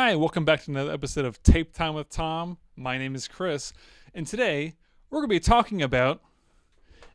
Hi, welcome back to another episode of Tape Time with Tom. My name is Chris, and today we're going to be talking about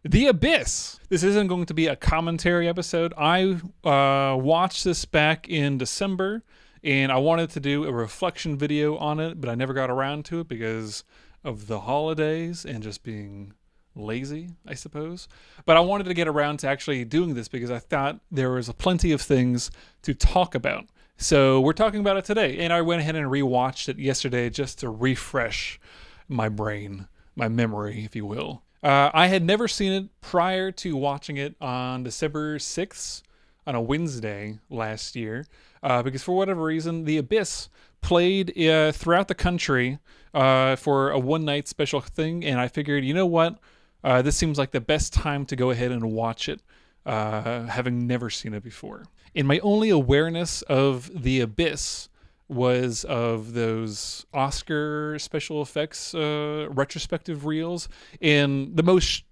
The Abyss. This isn't going to be a commentary episode. I watched this back in December, and I wanted to do a reflection video on it, but I never got around to it because of the holidays and just being lazy, I suppose. But I wanted to get around to actually doing this because I thought there was plenty of things to talk about. So we're talking about it today, and I went ahead and rewatched it yesterday just to refresh my brain, my memory, if you will. I had never seen it prior to watching it on December 6th on a Wednesday last year, because for whatever reason, The Abyss played throughout the country for a one-night special thing, and I figured, you know what? This seems like the best time to go ahead and watch it, having never seen it before. And my only awareness of The Abyss was of those Oscar special effects retrospective reels. And the most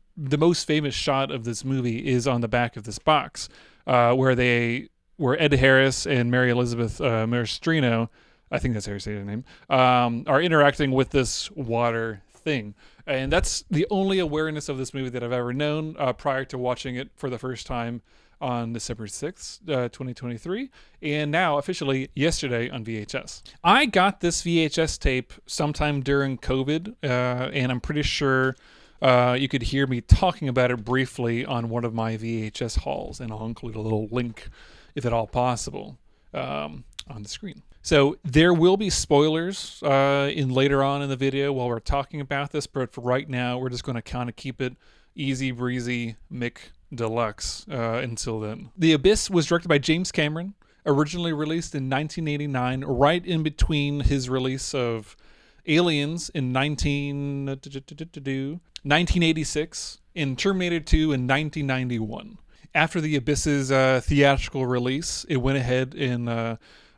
famous shot of this movie is on the back of this box, where Ed Harris and Mary Elizabeth Mastrino, I think that's how you say her name, are interacting with this water thing. And that's the only awareness of this movie that I've ever known prior to watching it for the first time on December 6th, 2023, and now officially yesterday on VHS. I got this VHS tape sometime during COVID, and I'm pretty sure you could hear me talking about it briefly on one of my VHS hauls, and I'll include a little link, if at all possible, on the screen. So there will be spoilers in later on in the video while we're talking about this, but for right now, we're just going to kind of keep it easy breezy Mick Deluxe until then. The Abyss was directed by James Cameron, originally released in 1989, right in between his release of Aliens in 1986 and Terminator 2 in 1991. After The Abyss's theatrical release, it went ahead and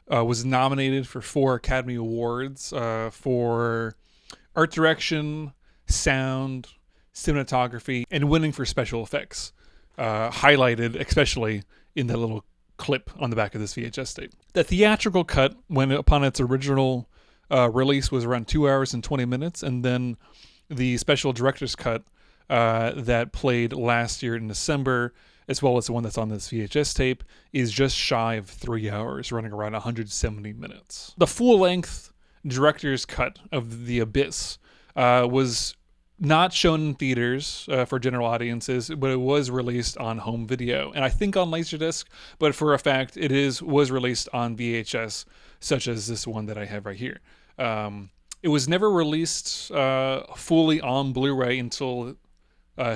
was nominated for 4 Academy Awards for art direction, sound, cinematography, and winning for special effects, highlighted especially in the little clip on the back of this VHS tape. The theatrical cut, when upon its original release, was around 2 hours and 20 minutes, and then the special director's cut that played last year in December, as well as the one that's on this VHS tape, is just shy of 3 hours, running around 170 minutes. The full-length director's cut of The Abyss was not shown in theaters for general audiences, but it was released on home video, and I think on Laserdisc, but for a fact it was released on VHS, such as this one that I have right here. It was never released fully on Blu-ray until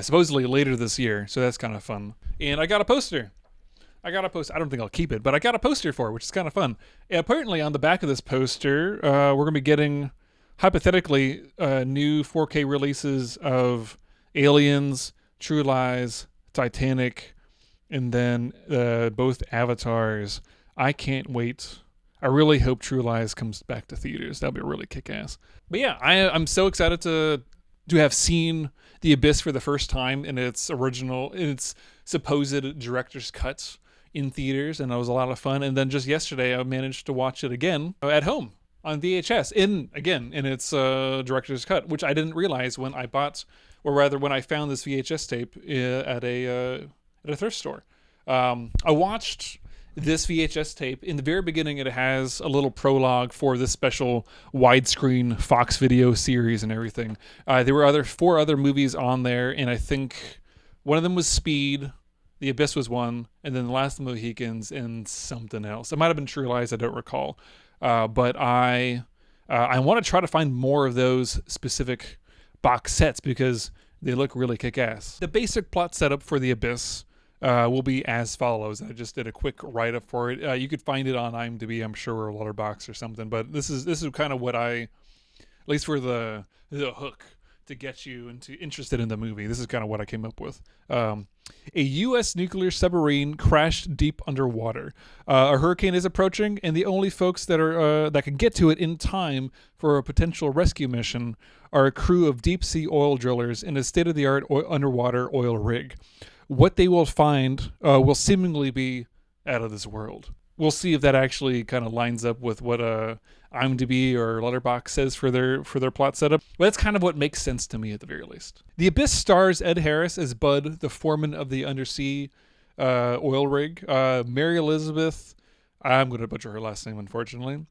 supposedly later this year, so that's kind of fun. And I got a poster. I don't think I'll keep it, but I got a poster for it, which is kind of fun. And apparently on the back of this poster, we're going to be getting, hypothetically, new 4K releases of Aliens, True Lies, Titanic, and then both Avatars. I can't wait. I really hope True Lies comes back to theaters. That'll be really kick-ass. But yeah, I'm so excited to have seen The Abyss for the first time in its supposed director's cuts in theaters, and it was a lot of fun. And then just yesterday, I managed to watch it again at home on VHS, in its director's cut, which I didn't realize when I found this VHS tape at a thrift store. I watched this VHS tape. In the very beginning, it has a little prologue for this special widescreen Fox Video series and everything. There were 4 other movies on there, and I think one of them was Speed, The Abyss was one, and then The Last of the Mohicans and something else. It might have been True Lies, I don't recall. But I want to try to find more of those specific box sets because they look really kick-ass. The basic plot setup for The Abyss will be as follows. I just did a quick write-up for it. You could find it on IMDb, I'm sure, or Letterboxd or something. But this is kind of what at least for the hook to get you interested in the movie. This is kind of what I came up with. A U.S. nuclear submarine crashed deep underwater. A hurricane is approaching, and the only folks that can get to it in time for a potential rescue mission are a crew of deep-sea oil drillers in a state-of-the-art underwater oil rig. What they will find will seemingly be out of this world. We'll see if that actually kind of lines up with what IMDb or Letterboxd says for their plot setup. But that's kind of what makes sense to me at the very least. The Abyss stars Ed Harris as Bud, the foreman of the undersea oil rig. Mary Elizabeth, I'm going to butcher her last name, unfortunately.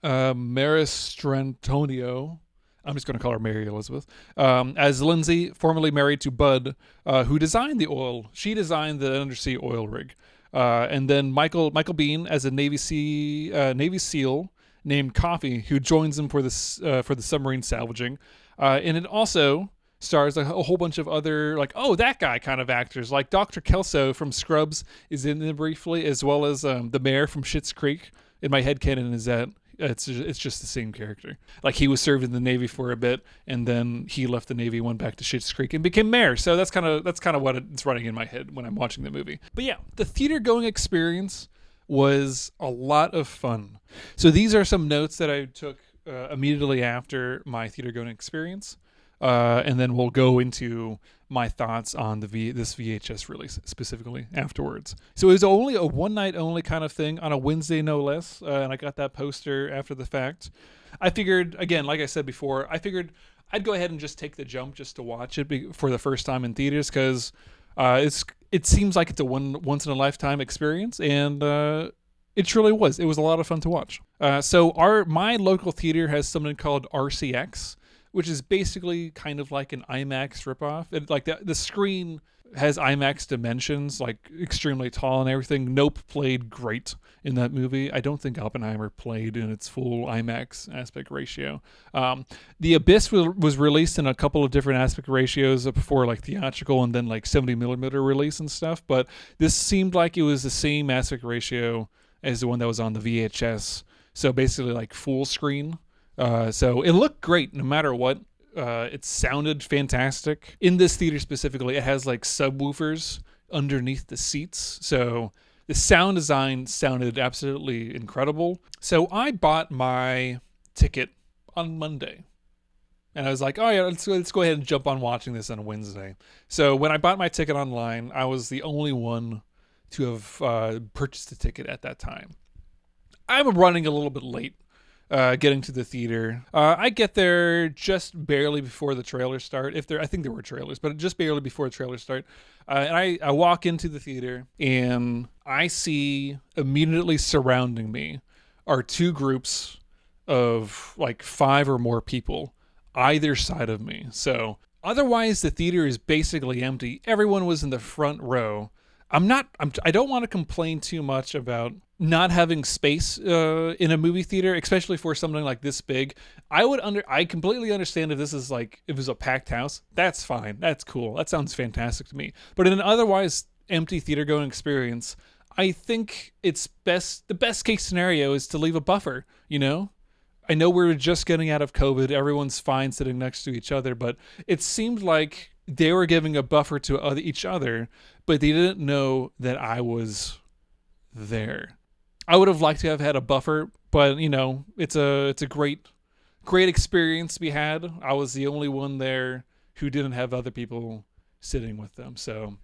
Maristrantonio, I'm just going to call her Mary Elizabeth, as Lindsay, formerly married to Bud, who designed the oil. She designed the undersea oil rig. And then Michael Bean as a Navy SEAL named Coffee, who joins him for the submarine salvaging. And it also stars a whole bunch of other, like, oh, that guy kind of actors. Like Dr. Kelso from Scrubs is in it briefly, as well as the mayor from Schitt's Creek. In my headcanon is that it's just the same character. Like, he was served in the Navy for a bit, and then he left the Navy, went back to Schitt's Creek, and became mayor. So that's kind of what it's running in my head when I'm watching the movie. But yeah, the theater going experience was a lot of fun. So these are some notes that I took immediately after my theater going experience, and then we'll go into my thoughts on this VHS release specifically afterwards. So it was only a one night only kind of thing on a Wednesday, no less. And I got that poster after the fact. I figured, again, like I said before, I'd go ahead and just take the jump just to watch it for the first time in theaters, because it seems like it's a once in a lifetime experience, and it truly was. It was a lot of fun to watch. So my local theater has something called RCX, which is basically kind of like an IMAX ripoff. Like the screen has IMAX dimensions, like extremely tall and everything. Nope played great in that movie. I don't think Oppenheimer played in its full IMAX aspect ratio. The Abyss was released in a couple of different aspect ratios before, like theatrical and then like 70mm release and stuff. But this seemed like it was the same aspect ratio as the one that was on the VHS. So basically like full screen. So it looked great no matter what. It sounded fantastic. In this theater specifically, it has like subwoofers underneath the seats. So the sound design sounded absolutely incredible. So I bought my ticket on Monday. And I was like, oh yeah, let's go ahead and jump on watching this on a Wednesday. So when I bought my ticket online, I was the only one to have purchased a ticket at that time. I'm running a little bit late. Getting to the theater. I get there just barely before the trailers start. I think there were trailers, but just barely before the trailers start. And I walk into the theater, and I see immediately surrounding me are two groups of like 5 or more people either side of me. So otherwise the theater is basically empty. Everyone was in the front row. I don't want to complain too much about not having space in a movie theater, especially for something like this big. I completely understand if this is like, if it was a packed house, that's fine. That's cool. That sounds fantastic to me. But in an otherwise empty theater going experience, I think the best case scenario is to leave a buffer, you know? I know we're just getting out of COVID. Everyone's fine sitting next to each other, but it seemed like they were giving a buffer to each other, but they didn't know that I was there. I would have liked to have had a buffer, but you know, it's a great experience to be had. I was the only one there who didn't have other people sitting with them. So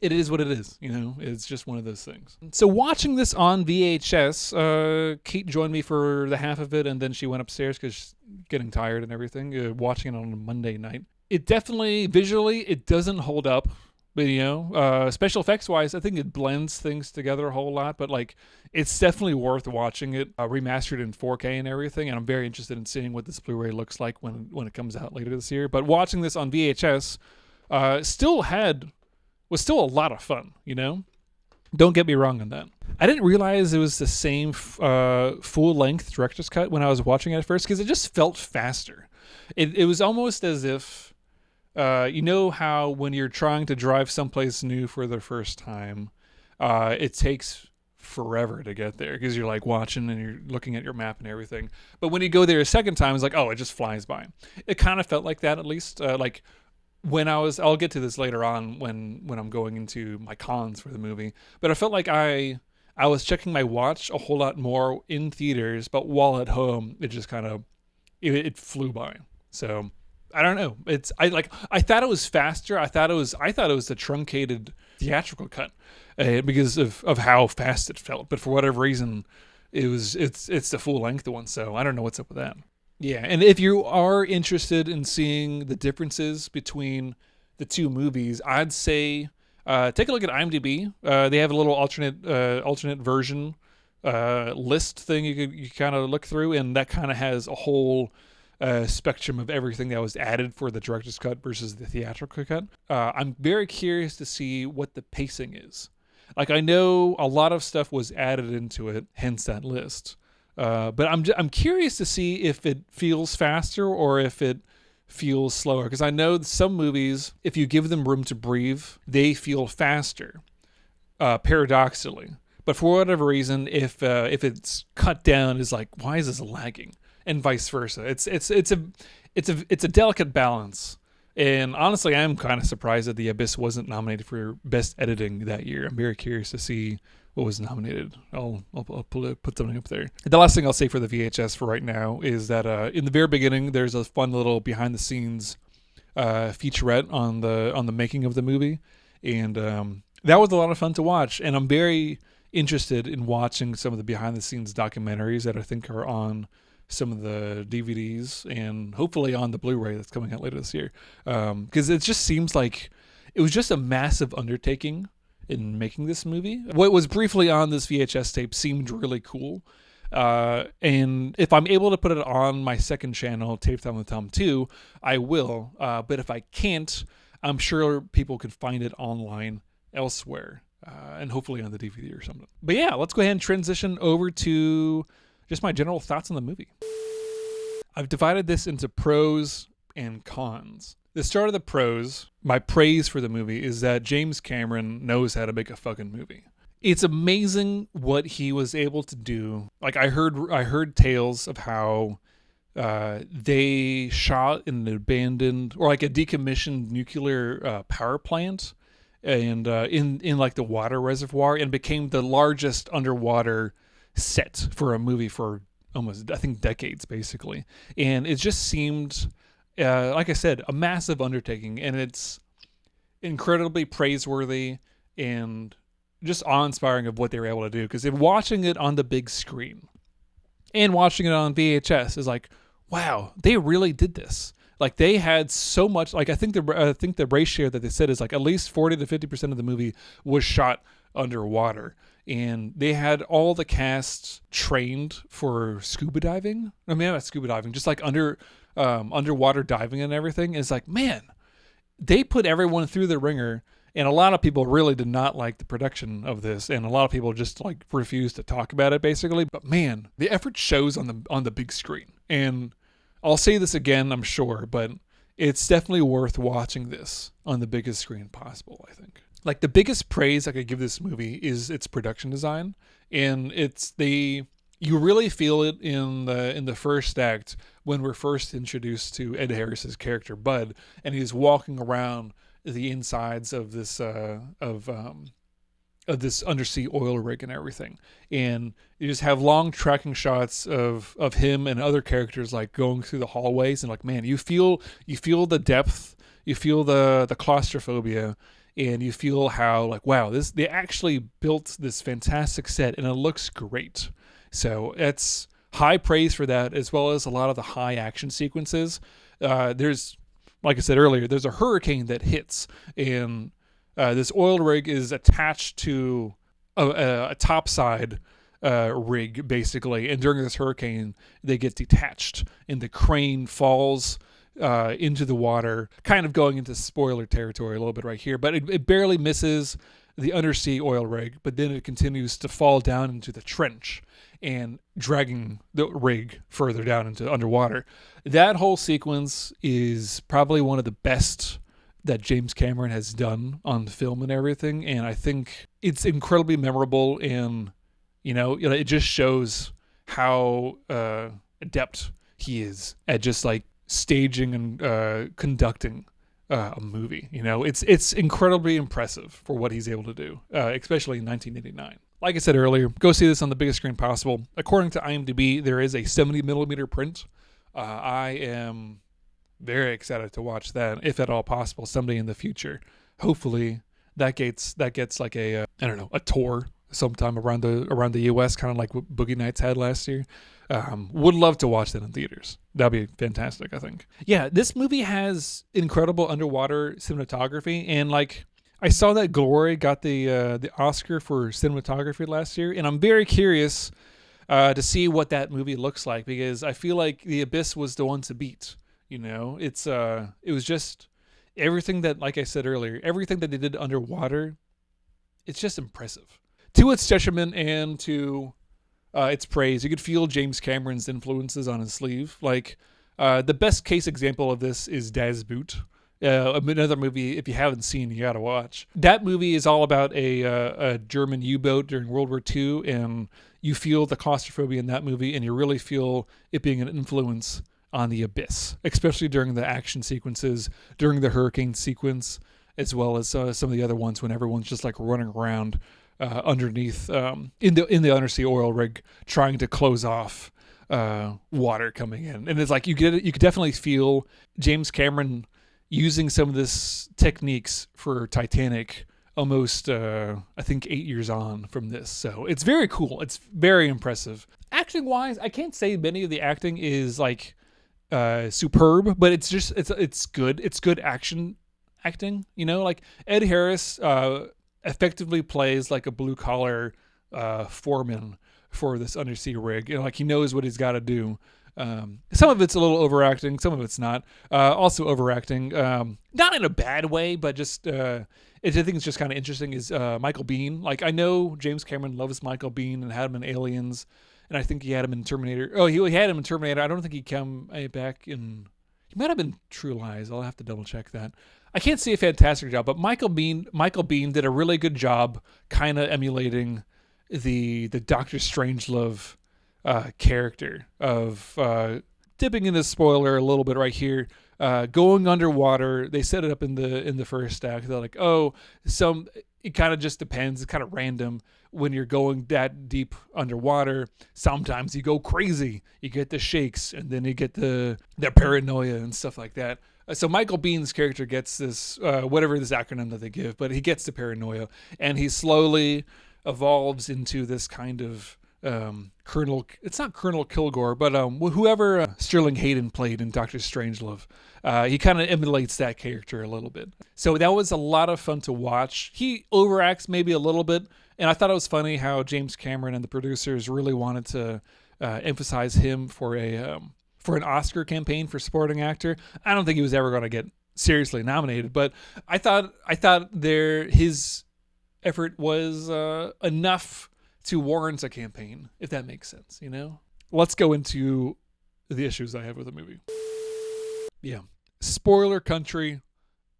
it is what it is, you know, it's just one of those things. So watching this on VHS, Kate joined me for the half of it, and then she went upstairs because she's getting tired and everything, watching it on a Monday night. It definitely, visually, it doesn't hold up. But, you know, special effects wise, I think it blends things together a whole lot. But like, it's definitely worth watching it remastered in 4K and everything. And I'm very interested in seeing what this Blu-ray looks like when it comes out later this year. But watching this on VHS was still a lot of fun. You know, don't get me wrong on that. I didn't realize it was the same full length director's cut when I was watching it at first, because it just felt faster. It was almost as if. You know how when you're trying to drive someplace new for the first time, it takes forever to get there because you're like watching and you're looking at your map and everything. But when you go there a second time, it's like, oh, it just flies by. It kind of felt like that, at least. Like when I'll get to this later on when I'm going into my cons for the movie. But I felt like I was checking my watch a whole lot more in theaters, but while at home, it just kind of it flew by. So. I don't know. I thought it was faster. I thought it was the truncated theatrical cut because of how fast it felt. But for whatever reason, It's the full length one, so I don't know what's up with that. Yeah, and if you are interested in seeing the differences between the two movies, I'd say take a look at IMDb. They have a little alternate version list thing you kind of look through, and that kind of has a whole spectrum of everything that was added for the director's cut versus the theatrical cut. I'm very curious to see what the pacing is. Like, I know a lot of stuff was added into it, hence that list. But I'm curious to see if it feels faster or if it feels slower. Because I know some movies, if you give them room to breathe, they feel faster, paradoxically. But for whatever reason, if it's cut down, is like, why is this lagging? And vice versa. It's a delicate balance. And honestly, I'm kind of surprised that The Abyss wasn't nominated for Best Editing that year. I'm very curious to see what was nominated. I'll put something up there. The last thing I'll say for the VHS for right now is that in the very beginning, there's a fun little behind the scenes featurette on the making of the movie, and that was a lot of fun to watch. And I'm very interested in watching some of the behind the scenes documentaries that I think are on some of the DVDs and hopefully on the Blu-ray that's coming out later this year. Because it just seems like it was just a massive undertaking in making this movie. What was briefly on this VHS tape seemed really cool. And if I'm able to put it on my second channel, Tape Time with Tom 2, I will. But if I can't, I'm sure people could find it online elsewhere. And hopefully on the DVD or something. But yeah, let's go ahead and transition over to just my general thoughts on the movie. I've divided this into pros and cons. The start of the pros, my praise for the movie is that James Cameron knows how to make a fucking movie. It's amazing what he was able to do. Like, I heard tales of how they shot in an abandoned or like a decommissioned nuclear power plant, and in like the water reservoir, and became the largest underwater set for a movie for almost, I think, decades, basically. And it just seemed, like I said, a massive undertaking, and it's incredibly praiseworthy and just awe-inspiring of what they were able to do. Because if watching it on the big screen and watching it on VHS is like, wow, they really did this. Like, they had so much. Like, I think the ratio that they said is like at least 40 to 50% of the movie was shot underwater. And they had all the cast trained for scuba diving. I mean, not scuba diving, just like underwater diving and everything. It's like, man, they put everyone through the ringer. And a lot of people really did not like the production of this, and a lot of people just like refused to talk about it, basically. But man, the effort shows on the big screen. And I'll say this again, I'm sure, but it's definitely worth watching this on the biggest screen possible, I think. Like, the biggest praise I could give this movie is its production design, and you really feel it in the first act when we're first introduced to Ed Harris's character Bud, and he's walking around the insides of this undersea oil rig and everything, and you just have long tracking shots of him and other characters like going through the hallways, and like, man, you feel the depth, you feel the claustrophobia. And you feel how, like, wow, they actually built this fantastic set, and it looks great. So it's high praise for that, as well as a lot of the high action sequences. There's, like I said earlier, there's a hurricane that hits, and this oil rig is attached to a topside rig, basically. And during this hurricane, they get detached, and the crane falls into the water, kind of going into spoiler territory a little bit right here, but it barely misses the undersea oil rig, but then it continues to fall down into the trench and dragging the rig further down into underwater. That whole sequence is probably one of the best that James Cameron has done on film and everything, and I think it's incredibly memorable, and it just shows how adept he is at just like staging and conducting a movie. It's incredibly impressive for what he's able to do, especially in 1989. Like I said earlier, go see this on the biggest screen possible. According to IMDb, there is a 70mm print. I am very excited to watch that, if at all possible, someday in the future. Hopefully that gets like a tour sometime around the US, kind of like what Boogie Nights had last year. Would love to watch that in theaters. That'd be fantastic, I think. Yeah, this movie has incredible underwater cinematography, and like I saw that Glory got the Oscar for cinematography last year, and I'm very curious to see what that movie looks like, because I feel like The Abyss was the one to beat. You know, it was just everything that, like I said earlier, everything that they did underwater. It's just impressive. To its detriment and to its praise, you could feel James Cameron's influences on his sleeve. Like the best case example of this is Das Boot, another movie if you haven't seen, you gotta watch. That movie is all about a German U-boat during World War II, and you feel the claustrophobia in that movie, and you really feel it being an influence on The Abyss, especially during the action sequences, during the hurricane sequence, as well as some of the other ones when everyone's just like running around underneath in the undersea oil rig trying to close off water coming in. And it's like you could definitely feel James Cameron using some of this techniques for Titanic almost I think 8 years on from this. So it's very cool. It's very impressive. Acting wise, I can't say many of the acting is like superb, but it's good. It's good acting, you know, like Ed Harris effectively plays like a blue collar foreman for this undersea rig. You know, like he knows what he's got to do. Some of it's a little overacting, some of it's not. Also overacting, not in a bad way, but just I think it's just kind of interesting is Michael Biehn. Like I know James Cameron loves Michael Biehn and had him in Aliens, and I think he had him in Terminator. Oh, he had him in Terminator. I don't think he came back in. He might have been True Lies. I'll have to double check that. I can't see a fantastic job, but Michael Biehn did a really good job kind of emulating the Doctor Strangelove character of dipping into spoiler a little bit right here, going underwater. They set it up in the first act. They're like, it kind of just depends. It's kind of random when you're going that deep underwater. Sometimes you go crazy, you get the shakes, and then you get the paranoia and stuff like that. So Michael Bihn's character gets this, whatever this acronym that they give, but he gets the paranoia, and he slowly evolves into this kind of Colonel. It's not Colonel Kilgore, but whoever Sterling Hayden played in Doctor Strangelove. He kind of emulates that character a little bit. So that was a lot of fun to watch. He overacts maybe a little bit, and I thought it was funny how James Cameron and the producers really wanted to emphasize him for an Oscar campaign for supporting actor. I don't think he was ever going to get seriously nominated, but I thought his effort was enough to warrant a campaign, if that makes sense, you know? Let's go into the issues I have with the movie. Yeah. Spoiler country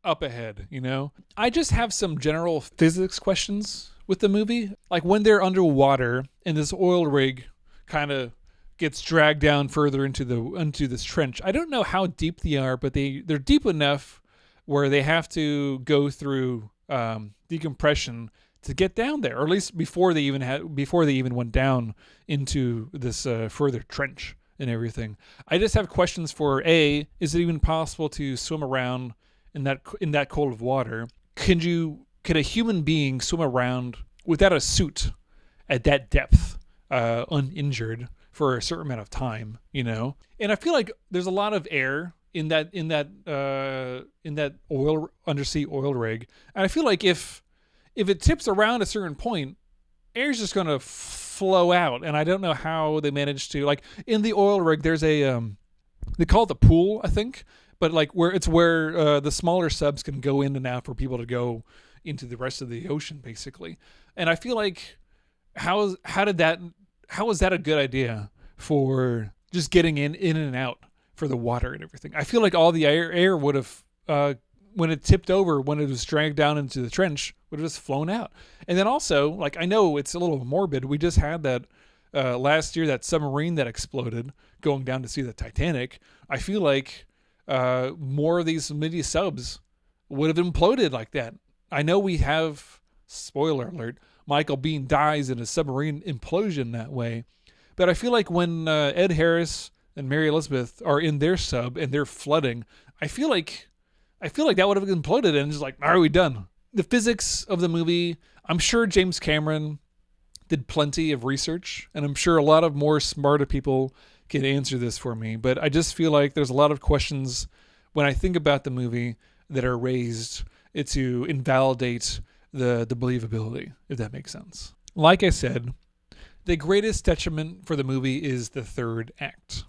up ahead, you know? I just have some general physics questions with the movie. Like when they're underwater and this oil rig kind of gets dragged down further into this trench. I don't know how deep they are, but they're deep enough where they have to go through decompression to get down there, or at least before they even went down into this further trench and everything. I just have questions for is it even possible to swim around in that cold of water? Could a human being swim around without a suit at that depth, uninjured for a certain amount of time, you know? And I feel like there's a lot of air in that undersea oil rig, and I feel like if it tips around a certain point, air's just going to flow out. And I don't know how they managed to, like in the oil rig, there's a, they call it the pool, I think, but like where the smaller subs can go in and out for people to go into the rest of the ocean, basically. And I feel like how is that a good idea for just getting in and out for the water and everything? I feel like all the air would have, when it tipped over, when it was dragged down into the trench, would have just flown out. And then also, like, I know it's a little morbid. We just had that last year, that submarine that exploded going down to see the Titanic. I feel like more of these mini subs would have imploded like that. I know we have, spoiler alert, Michael Biehn dies in a submarine implosion that way. But I feel like when Ed Harris and Mary Elizabeth are in their sub and they're flooding, I feel like that would have imploded and just like, are we done? The physics of the movie, I'm sure James Cameron did plenty of research, and I'm sure a lot of more smarter people can answer this for me, but I just feel like there's a lot of questions when I think about the movie that are raised to invalidate the believability, if that makes sense. Like I said, the greatest detriment for the movie is the third act.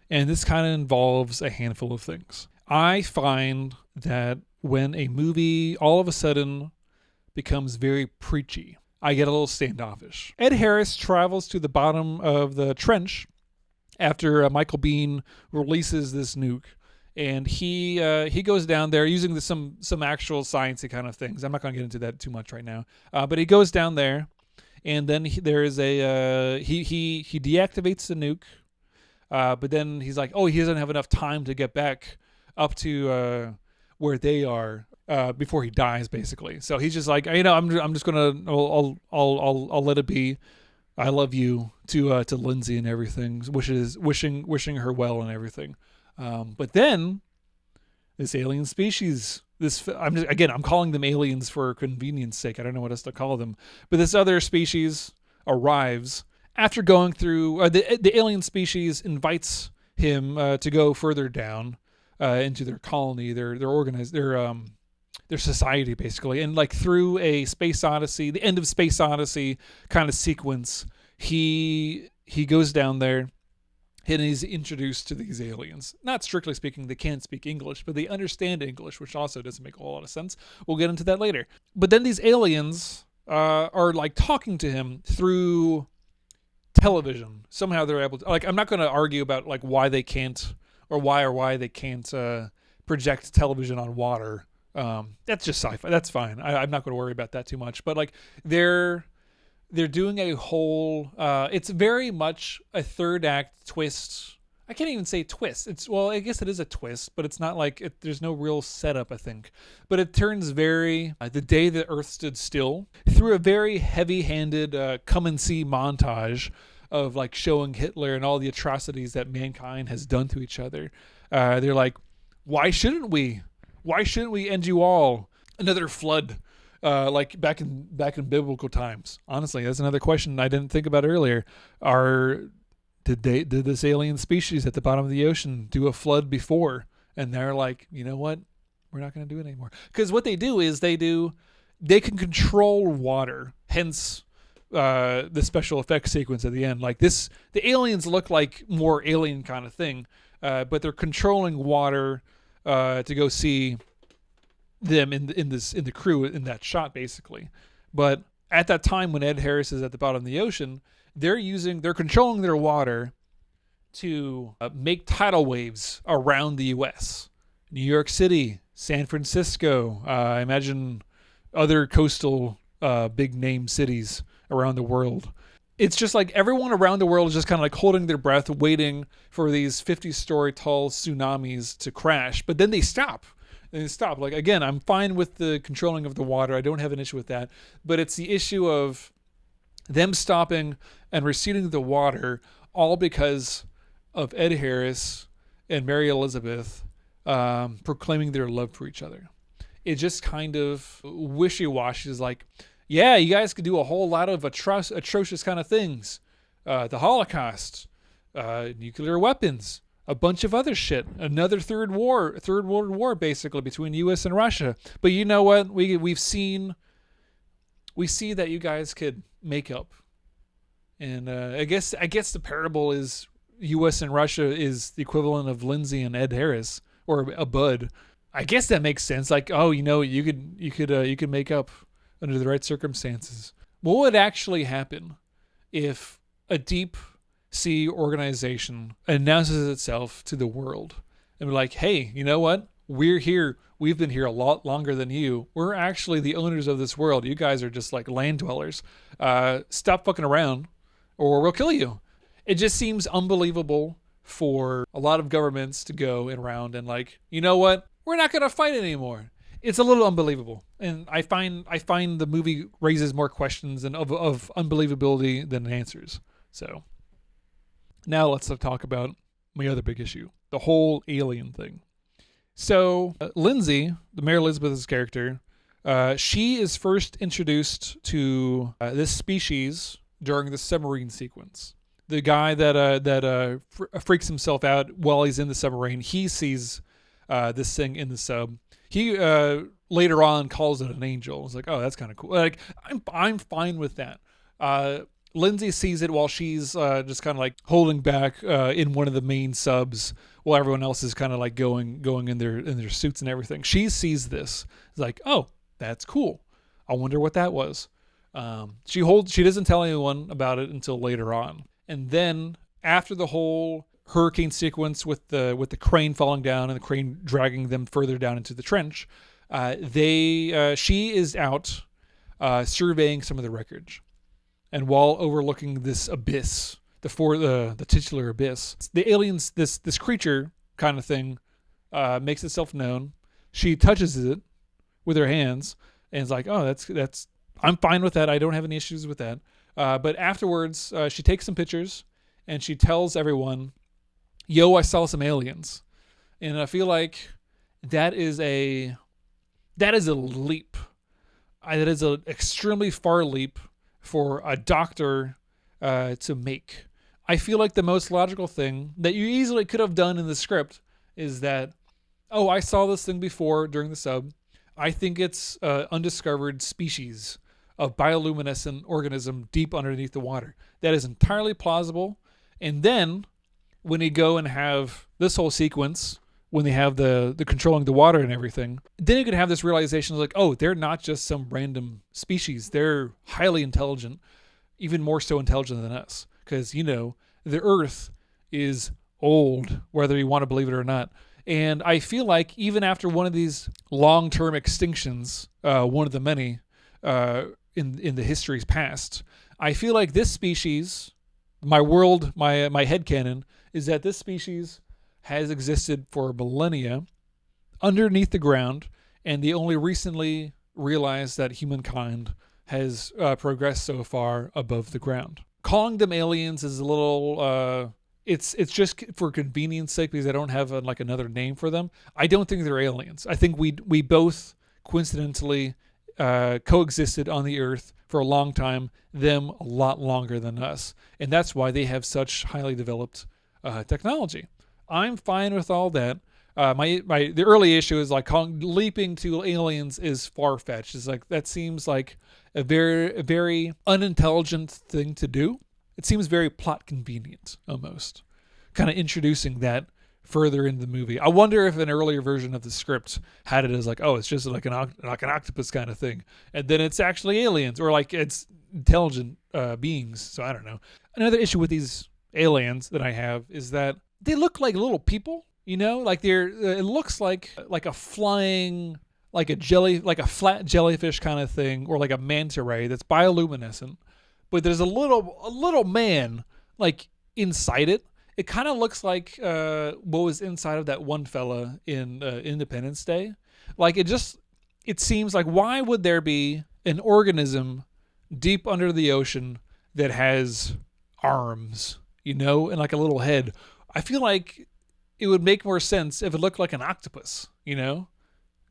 And this kind of involves a handful of things. I find that when a movie all of a sudden becomes very preachy, I get a little standoffish. Ed Harris travels to the bottom of the trench after Michael Biehn releases this nuke. And he goes down there using some actual sciencey kind of things. I'm not going to get into that too much right now. But he goes down there, and then there is he deactivates the nuke. But then he's like, oh, he doesn't have enough time to get back up to where they are before he dies, basically. So he's just like, I'm just gonna I'll let it be. I love you to Lindsay and everything. Wishing her well and everything. But then this alien species, I'm calling them aliens for convenience sake. I don't know what else to call them. But this other species arrives after going through. The alien species invites him to go further down into their colony, their organized, their society, basically, and like through a space odyssey, the end of Space Odyssey kind of sequence, he goes down there. And he's introduced to these aliens. Not strictly speaking, they can't speak English, but they understand English, which also doesn't make a whole lot of sense. We'll get into that later. But then these aliens are like talking to him through television. Somehow they're able to, like, I'm not going to argue about like why they can't project television on water. That's just sci-fi. That's fine. I'm not going to worry about that too much. But like they're doing a whole, it's very much a third act twist. I can't even say twist. I guess it is a twist, but it's not like, there's no real setup, I think. But it turns very, the day the Earth stood still, through a very heavy-handed come and see montage of like showing Hitler and all the atrocities that mankind has done to each other. They're like, why shouldn't we? Why shouldn't we end you all? Another flood. Like back in biblical times. Honestly, that's another question I didn't think about earlier. Did this alien species at the bottom of the ocean do a flood before? And they're like, you know what? We're not going to do it anymore. Because what they do is they can control water. Hence, the special effects sequence at the end. Like the aliens look like more alien kind of thing, but they're controlling water to go see them in the crew in that shot, basically. But at that time when Ed Harris is at the bottom of the ocean, they're controlling their water to make tidal waves around the U.S. New York City, San Francisco, I imagine other coastal big name cities around the world. It's just like everyone around the world is just kind of like holding their breath, waiting for these 50-story tall tsunamis to crash, but then they stop. Like, again, I'm fine with the controlling of the water. I don't have an issue with that. But it's the issue of them stopping and receding the water all because of Ed Harris and Mary Elizabeth proclaiming their love for each other. It just kind of wishy-washy. Is like, yeah, you guys could do a whole lot of atrocious kind of things. The Holocaust, nuclear weapons, a bunch of other shit, another third world war, basically between U.S. and Russia. But you know what? We see that you guys could make up, and I guess the parable is U.S. and Russia is the equivalent of Lindsay and Ed Harris, or a Bud. I guess that makes sense. Like, oh, you could make up under the right circumstances. What would actually happen if a deep sea organization announces itself to the world and be like, hey, you know what? We're here. We've been here a lot longer than you. We're actually the owners of this world. You guys are just like land dwellers. Stop fucking around or we'll kill you. It just seems unbelievable for a lot of governments to go around and like, you know what? We're not going to fight anymore. It's a little unbelievable. And I find the movie raises more questions and of unbelievability than answers. So now let's talk about my other big issue, the whole alien thing. So Lindsay, the Mary Elizabeth's character, she is first introduced to this species during the submarine sequence. The guy that freaks himself out while he's in the submarine, he sees this thing in the sub. He later on calls it an angel. It's like, oh, that's kind of cool. Like, I'm fine with that. Lindsay sees it while she's just kind of like holding back in one of the main subs, while everyone else is kind of like going in their suits and everything. She sees this. It's like, oh, that's cool. I wonder what that was. She doesn't tell anyone about it until later on. And then after the whole hurricane sequence with the crane falling down and the crane dragging them further down into the trench, she is out surveying some of the wreckage. And while overlooking this abyss, the titular abyss, the aliens, this creature kind of thing, makes itself known. She touches it with her hands and is like, oh, that's I'm fine with that. I don't have any issues with that. But afterwards, she takes some pictures and she tells everyone, yo, I saw some aliens. And I feel like that is a leap. That is an extremely far leap for a doctor to make. I feel like the most logical thing that you easily could have done in the script is that, oh, I saw this thing before during the sub. I think it's undiscovered species of bioluminescent organism deep underneath the water. That is entirely plausible. And then when you go and have this whole sequence, when they have the controlling the water and everything, then you could have this realization like, oh, they're not just some random species. They're highly intelligent, even more so intelligent than us. Because, the Earth is old, whether you want to believe it or not. And I feel like even after one of these long-term extinctions, one of the many in the history's past, I feel like this species, my headcanon, is that this species has existed for millennia underneath the ground, and they only recently realized that humankind has progressed so far above the ground. Calling them aliens is a little... It's just for convenience sake because I don't have another name for them. I don't think they're aliens. I think we both coincidentally coexisted on the Earth for a long time, them a lot longer than us. And that's why they have such highly developed technology. I'm fine with all that. The early issue is like leaping to aliens is far-fetched. It's like that seems like a very unintelligent thing to do. It seems very plot convenient, almost. Kind of introducing that further in the movie. I wonder if an earlier version of the script had it as like, oh, it's just like an octopus kind of thing. And then it's actually aliens, or like it's intelligent beings. So I don't know. Another issue with these aliens that I have is that they look like little people, like it looks like a flying, like a flat jellyfish kind of thing, or like a manta ray that's bioluminescent. But there's a little man like inside it. It kind of looks like what was inside of that one fella in Independence Day. Like it seems like, why would there be an organism deep under the ocean that has arms, and like a little head? I feel like it would make more sense if it looked like an octopus,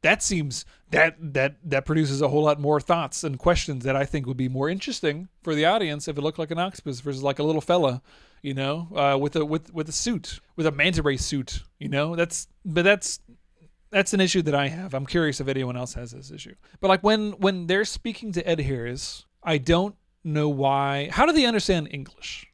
That seems that produces a whole lot more thoughts and questions that I think would be more interesting for the audience if it looked like an octopus versus like a little fella, with a suit, with a manta ray suit, That's an issue that I have. I'm curious if anyone else has this issue. But like when they're speaking to Ed Harris, I don't know why. How do they understand English?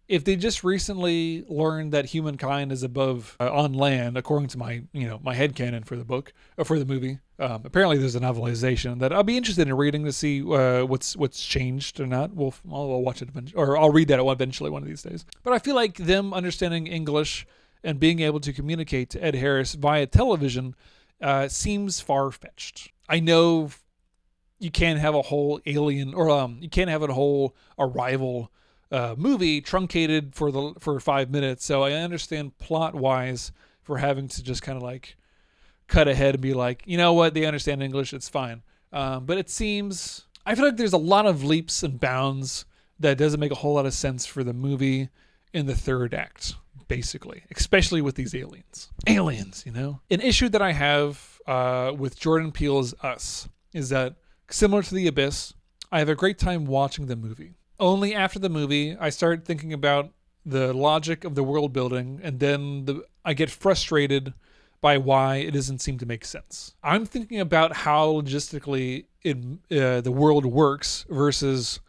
If they just recently learned that humankind is above on land, according to my headcanon for the book or for the movie, apparently there's a novelization that I'll be interested in reading to see what's changed or not. I'll watch it eventually, or I'll read that eventually one of these days. But I feel like them understanding English and being able to communicate to Ed Harris via television seems far-fetched. I know you can't have a whole alien or you can't have a whole Arrival movie truncated for 5 minutes, so I understand plot wise for having to just kind of like cut ahead and be like, you know what, they understand English, it's fine. But it seems, I feel like there's a lot of leaps and bounds that doesn't make a whole lot of sense for the movie in the third act, basically, especially with these aliens. An issue that I have with Jordan Peele's Us is that, similar to The Abyss, I have a great time watching the movie. Only after the movie, I started thinking about the logic of the world building, and then I get frustrated by why it doesn't seem to make sense. I'm thinking about how logistically the world works versus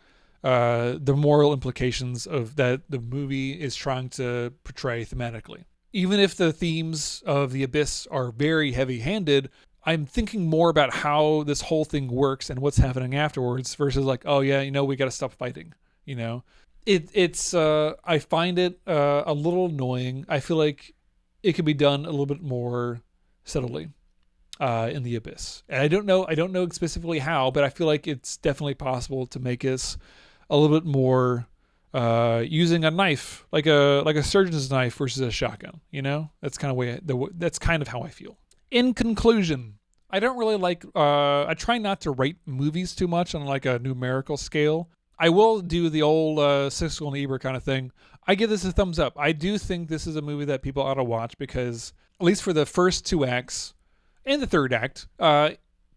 the moral implications of that the movie is trying to portray thematically. Even if the themes of The Abyss are very heavy-handed, I'm thinking more about how this whole thing works and what's happening afterwards versus like, oh yeah, we got to stop fighting. It's I find it a little annoying. I feel like it could be done a little bit more subtly in The Abyss. And I don't know specifically how, but I feel like it's definitely possible to make us a little bit more using a knife, like a surgeon's knife versus a shotgun. That's kind of how I feel. In conclusion, I don't really like. I try not to rate movies too much on like a numerical scale. I will do the old Siskel and Ebert kind of thing. I give this a thumbs up. I do think this is a movie that people ought to watch because, at least for the first 2 acts and the third act,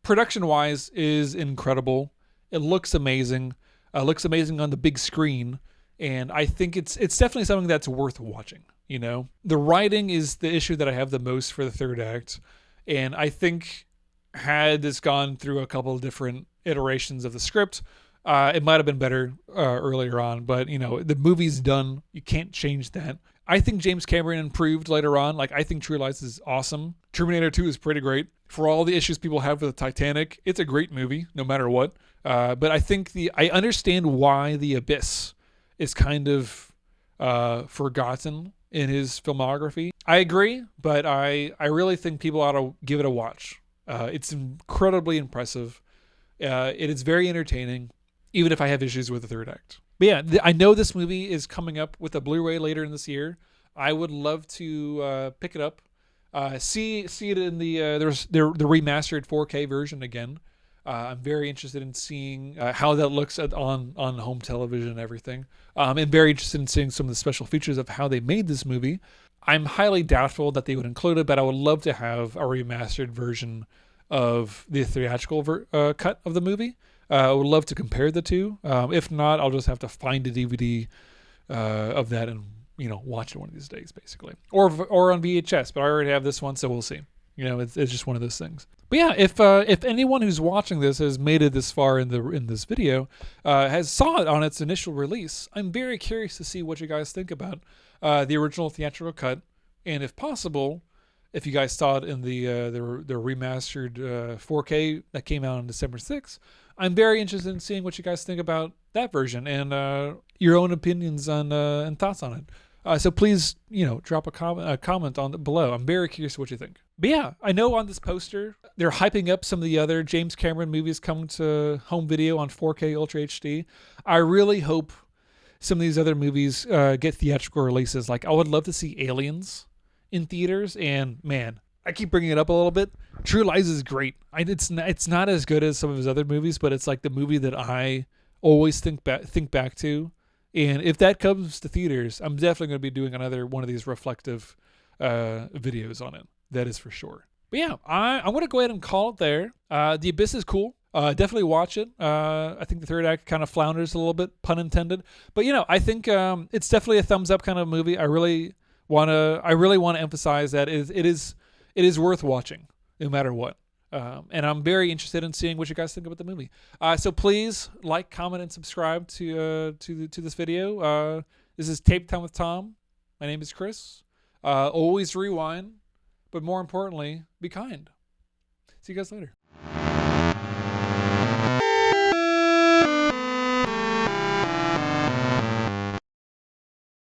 production-wise is incredible. It looks amazing. Looks amazing on the big screen. And I think it's definitely something that's worth watching. The writing is the issue that I have the most for the third act. And I think had this gone through a couple of different iterations of the script, it might have been better earlier on. But, the movie's done. You can't change that. I think James Cameron improved later on. Like, I think True Lies is awesome. Terminator 2 is pretty great. For all the issues people have with the Titanic, it's a great movie, no matter what. But I think I understand why The Abyss is kind of forgotten in his filmography. I agree, but I really think people ought to give it a watch. It's incredibly impressive. It is very entertaining, even if I have issues with the third act. But yeah, I know this movie is coming up with a Blu-ray later in this year. I would love to pick it up, see it in the remastered 4K version again. I'm very interested in seeing how that looks on home television and everything. I'm very interested in seeing some of the special features of how they made this movie. I'm highly doubtful that they would include it, but I would love to have a remastered version of the theatrical cut of the movie. I would love to compare the two. If not, I'll just have to find a DVD of that and watch it one of these days, basically, or on VHS. But I already have this one, so we'll see. It's just one of those things. But yeah, if anyone who's watching this has made it this far in this video, has saw it on its initial release, I'm very curious to see what you guys think about the original theatrical cut, and if possible, if you guys saw it in the remastered 4K that came out on December 6th, I'm very interested in seeing what you guys think about that version and your own opinions on and thoughts on it. So please, drop a comment on below. I'm very curious what you think. But yeah, I know on this poster, they're hyping up some of the other James Cameron movies coming to home video on 4K Ultra HD. I really hope some of these other movies get theatrical releases. Like, I would love to see Aliens in theaters, and man, I keep bringing it up a little bit. True Lies is great. It's not as good as some of his other movies, but it's like the movie that I always think back to. And if that comes to theaters, I'm definitely going to be doing another one of these reflective videos on it. That is for sure. But yeah, I'm going to go ahead and call it there. The Abyss is cool. Definitely watch it. I think the third act kind of flounders a little bit, pun intended. But I think it's definitely a thumbs up kind of movie. I really want to emphasize that it is worth watching no matter what. And I'm very interested in seeing what you guys think about the movie. So please like, comment, and subscribe to this video. This is Tape Time with Tom. My name is Chris. Always rewind, but more importantly, be kind. See you guys later.